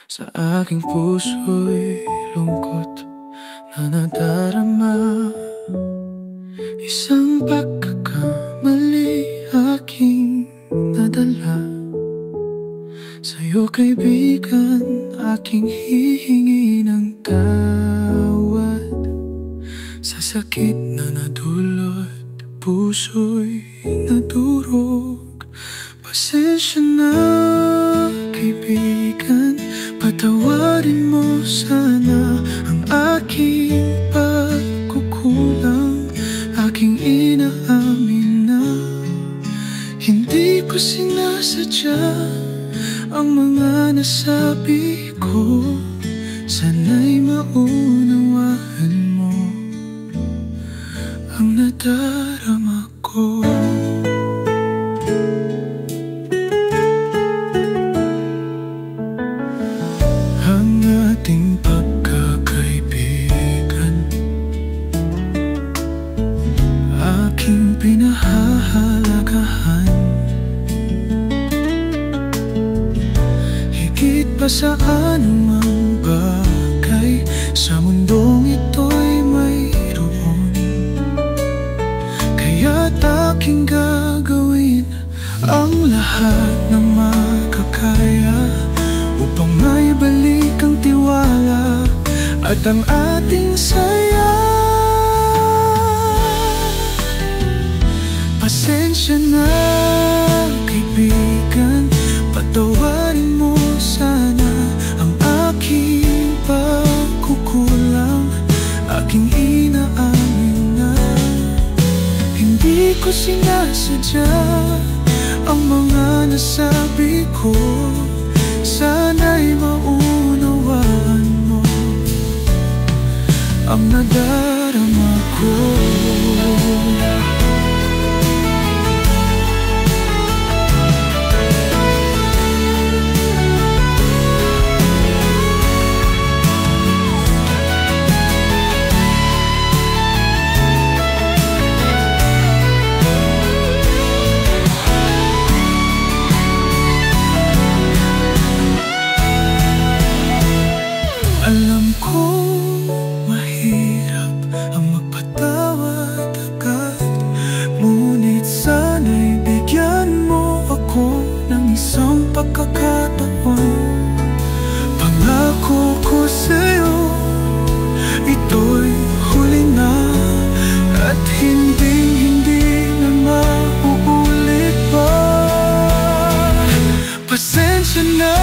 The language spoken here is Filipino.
Sa aking puso'y lungkot na nadarama. Isang pagkakamali aking nadala. Sa'yo kaibigan, aking hihingi ng tawad. Sa sakit na nadulot, puso'y nadurog. Pasensya na kaibigan, patawarin mo sana ang aking pagkukulang. Aking inaamin na hindi ko sinasadya ang mga nasabi ko. Sana'y maunawaan mo ang nadarama ko. Ang ating pagkakaibigan, aking pinahahalagahan. Higit pa sa anumang bagay sa mundong ito'y mayroon. Kaya't aking gagawin ang lahat ng makakaya upang maibalik ang tiwala at ang ating saya. Pasensya na kaibigan, patawarin mo sana ang aking pagkukulang. Aking inaamin na hindi ko sinasadya ang mga nasabi ko. Sana'y maunawaan mo ang nadarama ko. Alam kong mahirap ang magpatawad agad, ngunit sana'y bigyan mo ako ng isang pagkakataon. Pangako ko sa'yo, ito'y huli na at hindi na mauulit pa. Pasensya na